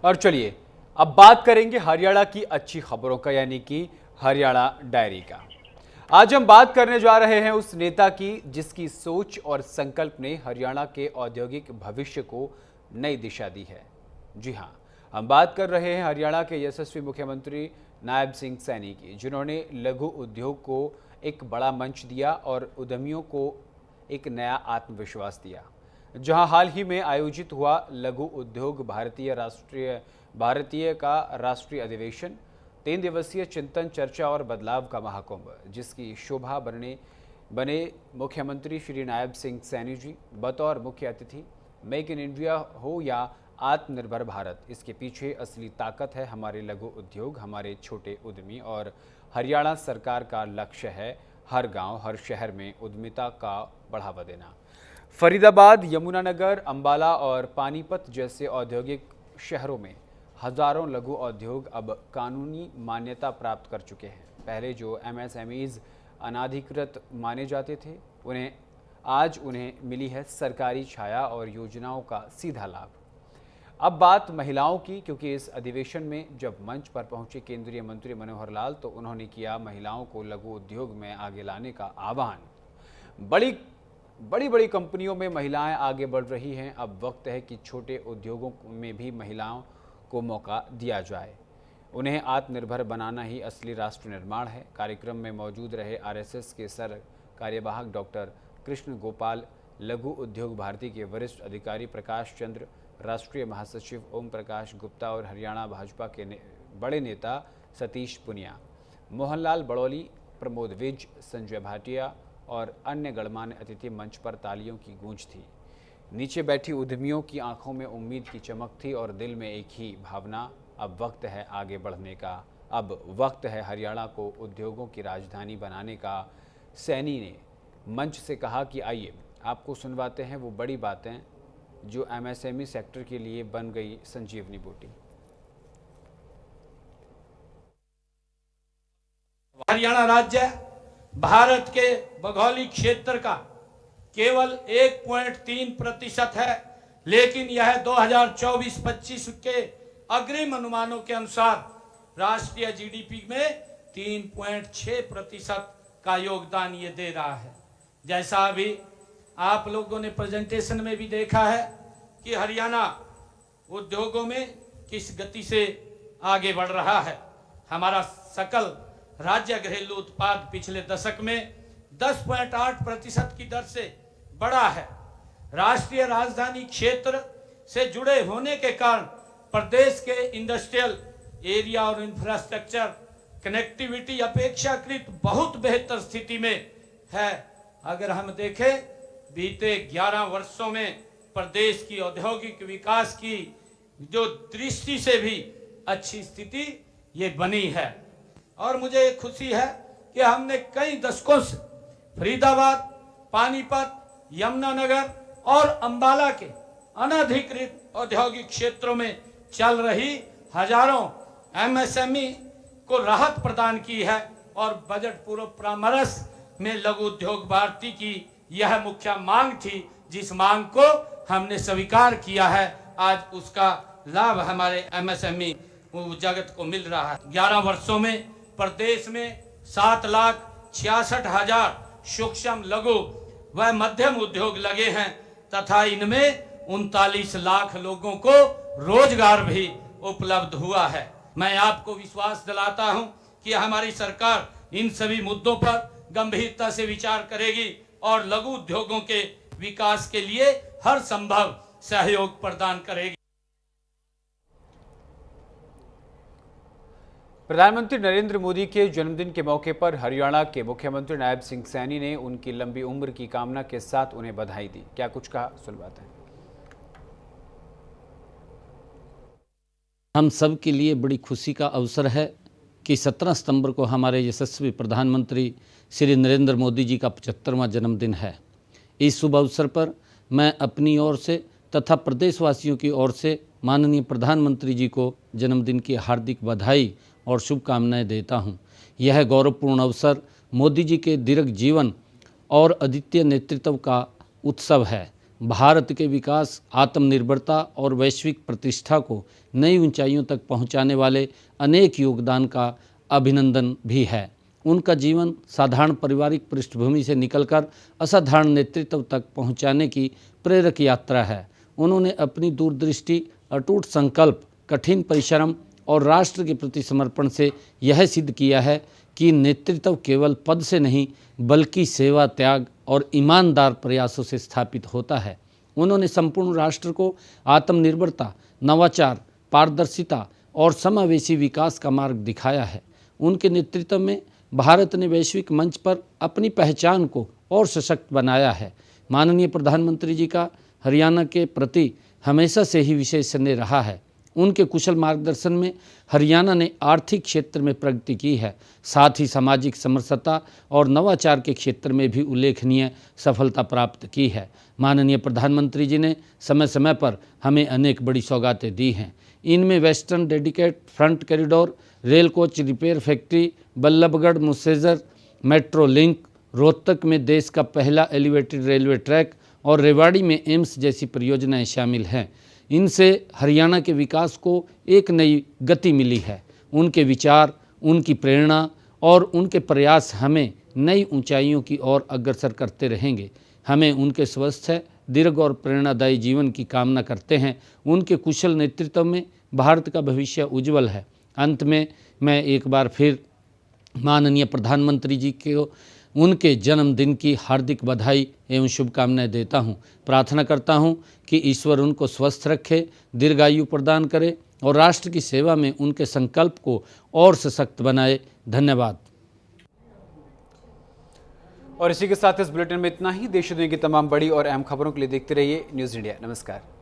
और चलिए अब बात करेंगे हरियाणा की अच्छी खबरों का, यानी कि हरियाणा डायरी का। आज हम बात करने जा रहे हैं उस नेता की जिसकी सोच और संकल्प ने हरियाणा के औद्योगिक भविष्य को नई दिशा दी है। जी हां, हम बात कर रहे हैं हरियाणा के यशस्वी मुख्यमंत्री नायब सिंह सैनी की, जिन्होंने लघु उद्योग को एक बड़ा मंच दिया और उद्यमियों को एक नया आत्मविश्वास दिया। जहां हाल ही में आयोजित हुआ लघु उद्योग भारतीय का राष्ट्रीय अधिवेशन, 3 दिवसीय चिंतन चर्चा और बदलाव का महाकुंभ, जिसकी शोभा बने मुख्यमंत्री श्री नायब सिंह सैनी जी बतौर मुख्य अतिथि। मेक इन इंडिया हो या आत्मनिर्भर भारत, इसके पीछे असली ताकत है हमारे लघु उद्योग, हमारे छोटे उद्यमी। और हरियाणा सरकार का लक्ष्य है हर गांव, हर शहर में उद्यमिता का बढ़ावा देना। फरीदाबाद, यमुनानगर, अंबाला और पानीपत जैसे औद्योगिक शहरों में हजारों लघु उद्योग अब कानूनी मान्यता प्राप्त कर चुके हैं। पहले जो एमएसएमईज अनाधिकृत माने जाते थे, आज उन्हें मिली है सरकारी छाया और योजनाओं का सीधा लाभ। अब बात महिलाओं की, क्योंकि इस अधिवेशन में जब मंच पर पहुंचे केंद्रीय मंत्री मनोहर लाल, तो उन्होंने किया महिलाओं को लघु उद्योग में आगे लाने का आह्वान। बड़ी बड़ी कंपनियों में महिलाएं आगे बढ़ रही हैं। अब वक्त है कि छोटे उद्योगों में भी महिलाओं को मौका दिया जाए। उन्हें आत्मनिर्भर बनाना ही असली राष्ट्र निर्माण है। कार्यक्रम में मौजूद रहे आरएसएस के सर कार्यवाहक डॉक्टर कृष्ण गोपाल, लघु उद्योग भारती के वरिष्ठ अधिकारी प्रकाश चंद्र, राष्ट्रीय महासचिव ओम प्रकाश गुप्ता और हरियाणा भाजपा के बड़े नेता सतीश पुनिया, मोहनलाल बड़ौली, प्रमोद विज, संजय भाटिया और अन्य गणमान्य अतिथि मंच पर तालियों की गूंज थी। नीचे बैठी उद्यमियों की आंखों में उम्मीद की चमक थी और दिल में एक ही भावना, अब वक्त है आगे बढ़ने का, अब वक्त है हरियाणा को उद्योगों की राजधानी बनाने का। सैनी ने मंच से कहा कि आइए आपको सुनवाते हैं वो बड़ी बातें जो एमएसएमई सेक्टर के लिए बन गई संजीवनी बूटी। हरियाणा राज्य भारत के भौगोलिक क्षेत्र का केवल 1.3% है, लेकिन यह 2024-25 के अग्रिम अनुमानों के अनुसार राष्ट्रीय जीडीपी में 3.6% का योगदान ये दे रहा है। जैसा अभी आप लोगों ने प्रेजेंटेशन में भी देखा है कि हरियाणा उद्योगों में किस गति से आगे बढ़ रहा है। हमारा सकल राज्य घरेलू उत्पाद पिछले दशक में 10.8% की दर से बढ़ा है। राष्ट्रीय राजधानी क्षेत्र से जुड़े होने के कारण प्रदेश के इंडस्ट्रियल एरिया और इंफ्रास्ट्रक्चर कनेक्टिविटी अपेक्षाकृत बहुत बेहतर स्थिति में है। अगर हम देखें, बीते 11 वर्षों में प्रदेश की औद्योगिक विकास की जो दृष्टि से भी अच्छी स्थिति ये बनी है। और मुझे खुशी है कि हमने कई दशकों से फरीदाबाद, पानीपत, यमुनानगर और अंबाला के अनधिकृत औद्योगिक क्षेत्रों में चल रही हजारों एमएसएमई को राहत प्रदान की है। और बजट पूर्व परामर्श में लघु उद्योग भारती की यह मुख्य मांग थी, जिस मांग को हमने स्वीकार किया है। आज उसका लाभ हमारे एमएसएमई जगत को मिल रहा है। 11 वर्षों में प्रदेश में 7,66,000 सूक्ष्म, लघु व मध्यम उद्योग लगे हैं तथा इनमें 39 लाख लोगों को रोजगार भी उपलब्ध हुआ है। मैं आपको विश्वास दिलाता हूं कि हमारी सरकार इन सभी मुद्दों पर गंभीरता से विचार करेगी और लघु उद्योगों के विकास के लिए हर संभव सहयोग प्रदान करेगी। प्रधानमंत्री नरेंद्र मोदी के जन्मदिन के मौके पर हरियाणा के मुख्यमंत्री नायब सिंह सैनी ने उनकी लंबी उम्र की कामना के साथ उन्हें बधाई दी। क्या कुछ कहा, सुनवाते हैं। हम सब के लिए बड़ी खुशी का अवसर है कि 17 सितंबर को हमारे यशस्वी प्रधानमंत्री श्री नरेंद्र मोदी जी का 75वां जन्मदिन है। इस शुभ अवसर पर मैं अपनी ओर से तथा प्रदेशवासियों की ओर से माननीय प्रधानमंत्री जी को जन्मदिन की हार्दिक बधाई और शुभकामनाएं देता हूं। यह गौरवपूर्ण अवसर मोदी जी के दीर्घ जीवन और अद्वितीय नेतृत्व का उत्सव है। भारत के विकास, आत्मनिर्भरता और वैश्विक प्रतिष्ठा को नई ऊंचाइयों तक पहुंचाने वाले अनेक योगदान का अभिनंदन भी है। उनका जीवन साधारण पारिवारिक पृष्ठभूमि से निकलकर असाधारण नेतृत्व तक पहुंचाने की प्रेरक यात्रा है। उन्होंने अपनी दूरदृष्टि, अटूट संकल्प, कठिन परिश्रम और राष्ट्र के प्रति समर्पण से यह सिद्ध किया है कि नेतृत्व केवल पद से नहीं बल्कि सेवा, त्याग और ईमानदार प्रयासों से स्थापित होता है। उन्होंने संपूर्ण राष्ट्र को आत्मनिर्भरता, नवाचार, पारदर्शिता और समावेशी विकास का मार्ग दिखाया है। उनके नेतृत्व में भारत ने वैश्विक मंच पर अपनी पहचान को और सशक्त बनाया है। माननीय प्रधानमंत्री जी का हरियाणा के प्रति हमेशा से ही विशेष स्नेह रहा है। उनके कुशल मार्गदर्शन में हरियाणा ने आर्थिक क्षेत्र में प्रगति की है, साथ ही सामाजिक समरसता और नवाचार के क्षेत्र में भी उल्लेखनीय सफलता प्राप्त की है। माननीय प्रधानमंत्री जी ने समय समय पर हमें अनेक बड़ी सौगातें दी हैं। इनमें western dedicate front corridor, rail coach repair factory, Ballabhgarh Mujesar metro link, Rohtak में देश का पहला एलिवेटेड रेलवे ट्रैक और रेवाड़ी में एम्स जैसी परियोजनाएं शामिल हैं। इनसे हरियाणा के विकास को एक नई गति मिली है। उनके विचार, उनकी प्रेरणा और उनके प्रयास हमें नई ऊंचाइयों की ओर अग्रसर करते रहेंगे। हमें उनके स्वस्थ, दीर्घ और प्रेरणादायी जीवन की कामना करते हैं। उनके कुशल नेतृत्व में भारत का भविष्य उज्जवल है। अंत में मैं एक बार फिर माननीय प्रधानमंत्री जी को उनके जन्मदिन की हार्दिक बधाई एवं शुभकामनाएं देता हूं। प्रार्थना करता हूं कि ईश्वर उनको स्वस्थ रखे, दीर्घायु प्रदान करे और राष्ट्र की सेवा में उनके संकल्प को और सशक्त बनाए। धन्यवाद। और इसी के साथ इस बुलेटिन में इतना ही। देश दुनिया की तमाम बड़ी और अहम खबरों के लिए देखते रहिए न्यूज़ इंडिया। नमस्कार।